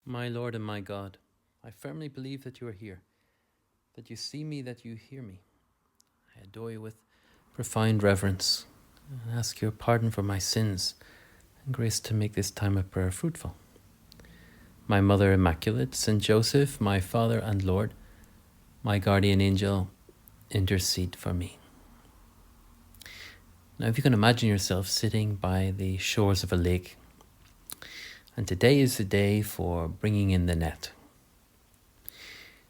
My Lord and my God, I firmly believe that you are here, that you see me, that you hear me. I adore you with profound reverence and ask your pardon for my sins and grace to make this time of prayer fruitful. My Mother Immaculate, Saint Joseph, my Father and Lord, my guardian angel, intercede for me. Now, if you can imagine yourself sitting by the shores of a lake, and today is the day for bringing in the net.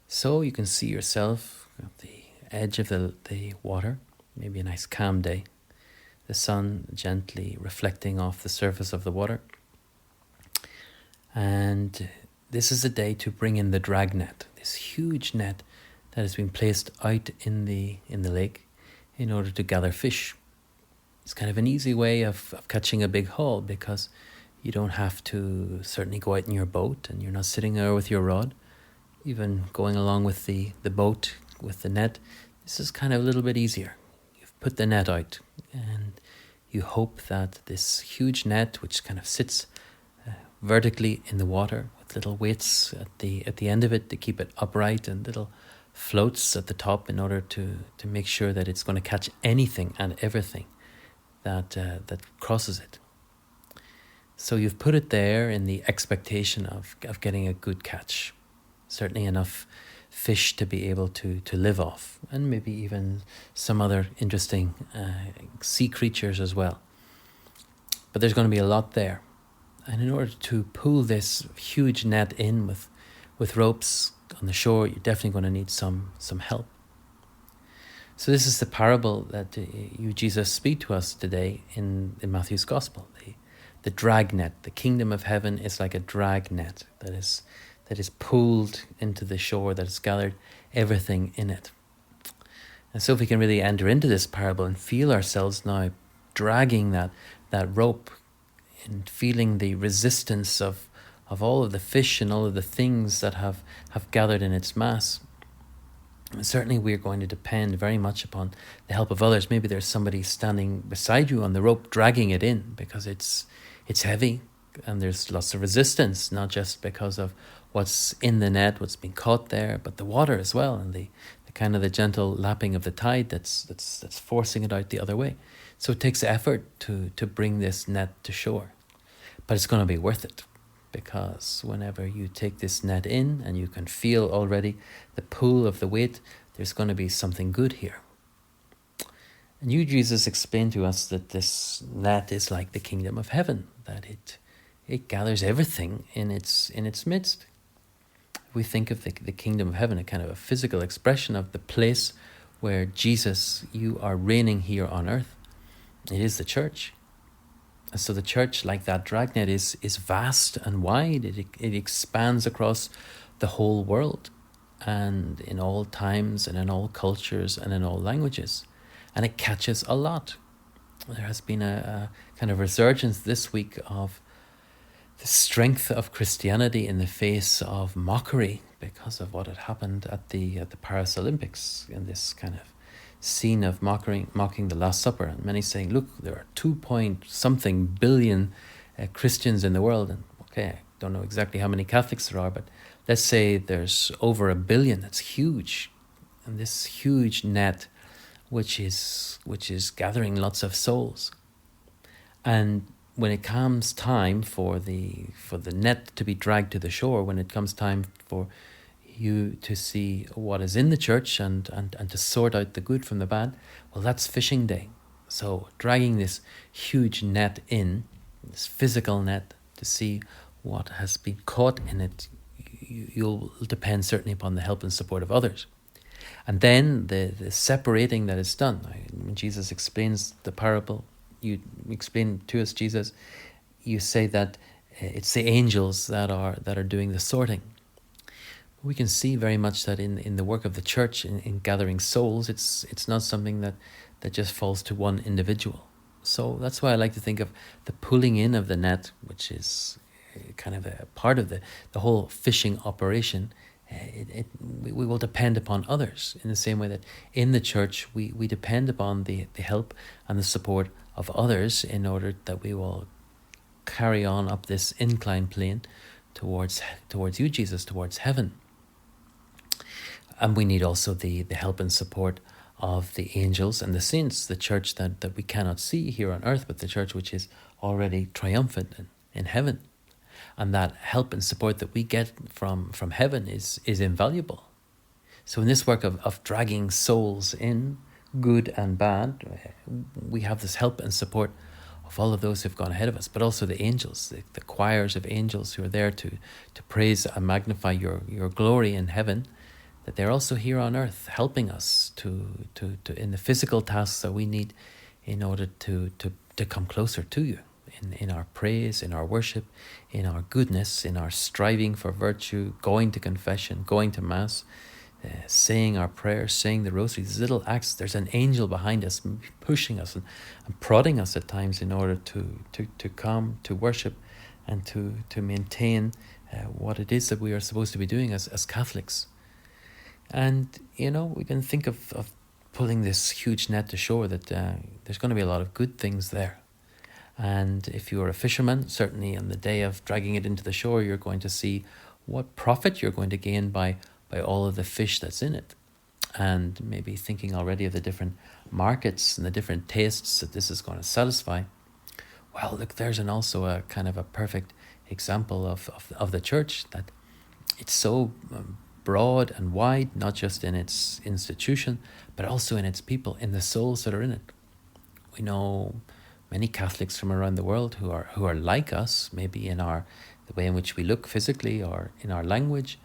So you can see yourself at the edge of the water, maybe a nice calm day, the sun gently reflecting off the surface of the water. And this is a day to bring in the dragnet, this huge net that has been placed out in the lake in order to gather fish. It's kind of an easy way of catching a big haul because you don't have to certainly go out in your boat and you're not sitting there with your rod, even going along with the boat with the net. This is kind of a little bit easier. You've put the net out and you hope that this huge net, which kind of sits vertically in the water with little weights at the end of it to keep it upright and little floats at the top in order to make sure that it's going to catch anything and everything that crosses it. So you've put it there in the expectation of getting a good catch, certainly enough fish to be able to live off, and maybe even some other interesting sea creatures as well. But there's going to be a lot there. And in order to pull this huge net in with ropes on the shore, you're definitely going to need some help. So this is the parable that you, Jesus, speak to us today in Matthew's Gospel. The dragnet, the kingdom of heaven is like a dragnet that is pulled into the shore, that has gathered everything in it. And so if we can really enter into this parable and feel ourselves now dragging that rope and feeling the resistance of all of the fish and all of the things that have gathered in its mass, and certainly we're going to depend very much upon the help of others. Maybe there's somebody standing beside you on the rope dragging it in because it's heavy and there's lots of resistance, not just because of what's in the net, what's been caught there, but the water as well, and the kind of the gentle lapping of the tide that's forcing it out the other way. So it takes effort to bring this net to shore, but it's going to be worth it, because whenever you take this net in and you can feel already the pull of the weight, there's going to be something good here. And you, Jesus, explained to us that this net is like the kingdom of heaven, that it gathers everything in its midst. We think of the kingdom of heaven, a kind of a physical expression of the place where Jesus, you are reigning here on earth. It is the church. And so the church, like that dragnet, is vast and wide. It expands across the whole world, and in all times and in all cultures and in all languages. And it catches a lot. There has been a kind of resurgence this week of the strength of Christianity in the face of mockery because of what had happened at the Paris Olympics, in this kind of scene of mocking the Last Supper, and many saying, look, there are 2-point-something billion Christians in the world, and okay, I don't know exactly how many Catholics there are, but let's say there's over 1 billion. That's huge. And this huge net which is gathering lots of souls. And when it comes time for the net to be dragged to the shore, when it comes time for you to see what is in the church and to sort out the good from the bad, well, that's fishing day. So dragging this huge net in, this physical net, to see what has been caught in it, you'll depend certainly upon the help and support of others. And then the separating that is done. When Jesus explains the parable, you explain to us, Jesus, you say that it's the angels that are doing the sorting. We can see very much that in the work of the church, in gathering souls, it's not something that just falls to one individual. So that's why I like to think of the pulling in of the net, which is kind of a part of the whole fishing operation. We will depend upon others in the same way that in the church we depend upon the help and the support of others in order that we will carry on up this inclined plane towards you, Jesus, towards heaven. And we need also the help and support of the angels and the saints, the church that we cannot see here on earth, but the church which is already triumphant in heaven. And that help and support that we get from heaven is invaluable. So in this work of dragging souls in, good and bad, we have this help and support of all of those who've gone ahead of us, but also the angels, the choirs of angels who are there to praise and magnify your glory in heaven, that they're also here on earth helping us to in the physical tasks that we need in order to come closer to you, in our praise, in our worship, in our goodness, in our striving for virtue, going to confession, going to mass, saying our prayers, saying the rosary, these little acts. There's an angel behind us pushing us and prodding us at times in order to come, to worship, and to maintain what it is that we are supposed to be doing as Catholics. And, we can think of pulling this huge net to shore, that there's going to be a lot of good things there. And if you're a fisherman, certainly on the day of dragging it into the shore, you're going to see what profit you're going to gain by all of the fish that's in it. And maybe thinking already of the different markets and the different tastes that this is going to satisfy. Well, look, there's also a kind of a perfect example of the church, that it's so broad and wide, not just in its institution, but also in its people, in the souls that are in it. We know many Catholics from around the world who are like us, maybe in the way in which we look physically or in our language,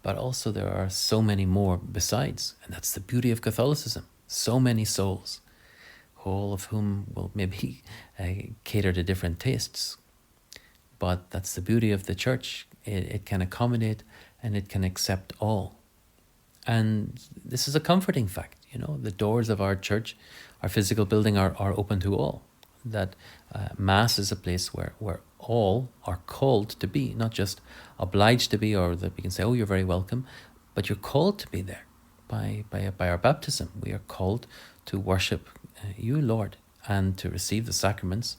but also there are so many more besides. And that's the beauty of Catholicism. So many souls, all of whom will maybe cater to different tastes. But that's the beauty of the church. It can accommodate and it can accept all. And this is a comforting fact. The doors of our church, our physical building, are open to all. That Mass is a place where all are called to be, not just obliged to be, or that we can say, oh, you're very welcome, but you're called to be there by our baptism. We are called to worship you, Lord, and to receive the sacraments,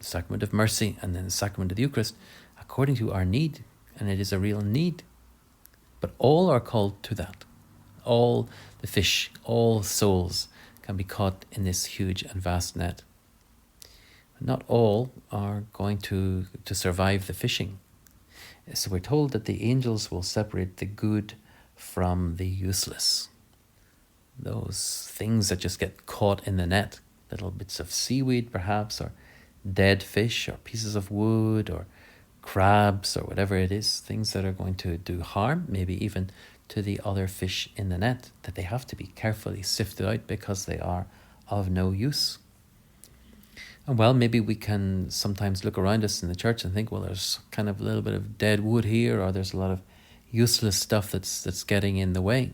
sacrament of mercy and then the sacrament of the Eucharist, according to our need, and it is a real need. But all are called to that. All the fish, all souls can be caught in this huge and vast net. Not all are going to survive the fishing. So we're told that the angels will separate the good from the useless. Those things that just get caught in the net, little bits of seaweed perhaps, or dead fish, or pieces of wood, or crabs, or whatever it is, things that are going to do harm, maybe even to the other fish in the net, that they have to be carefully sifted out because they are of no use. And well, maybe we can sometimes look around us in the church and think, well, there's kind of a little bit of dead wood here, or there's a lot of useless stuff that's getting in the way.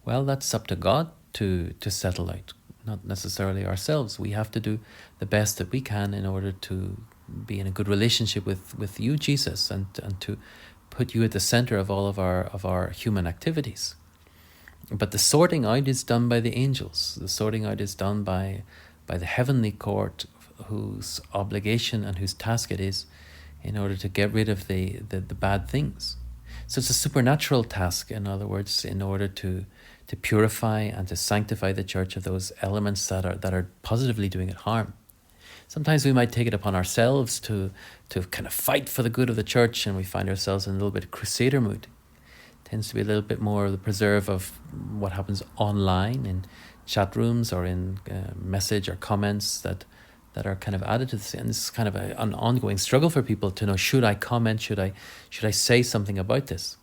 Well, that's up to God to settle out, not necessarily ourselves. We have to do the best that we can in order to be in a good relationship with you, Jesus, and to put you at the center of all of our human activities. But the sorting out is done by the angels. The sorting out is done by the heavenly court, whose obligation and whose task it is in order to get rid of the bad things. So it's a supernatural task, in other words, in order to purify and to sanctify the church of those elements that are positively doing it harm. Sometimes we might take it upon ourselves to kind of fight for the good of the church, and we find ourselves in a little bit of crusader mood. It tends to be a little bit more the preserve of what happens online in chat rooms or in message or comments that are kind of added to this. And this is kind of an ongoing struggle for people to know, should I comment? Should I say something about this?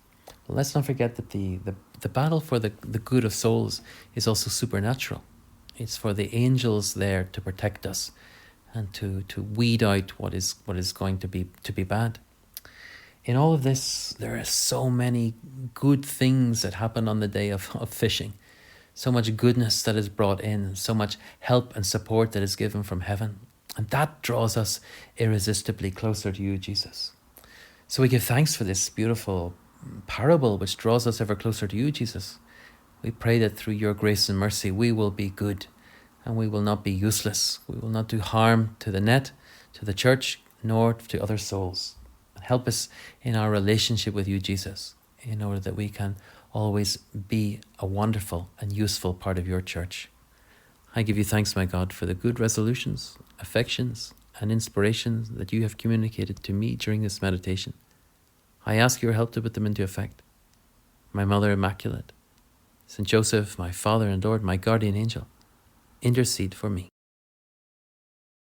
Well, let's not forget that the battle for the good of souls is also supernatural. It's for the angels there to protect us and to weed out what is going to be bad. In all of this, there are so many good things that happen on the day of fishing. So much goodness that is brought in, so much help and support that is given from heaven. And that draws us irresistibly closer to you, Jesus. So we give thanks for this beautiful parable which draws us ever closer to you, Jesus. We pray that through your grace and mercy we will be good and we will not be useless. We will not do harm to the net, to the church, nor to other souls. And Help us in our relationship with you, Jesus, in order that we can always be a wonderful and useful part of your church. I give you thanks, my God, for the good resolutions, affections, and inspirations that you have communicated to me during this meditation. I ask your help to put them into effect. My Mother Immaculate, Saint Joseph, my Father and Lord, my guardian angel, intercede for me.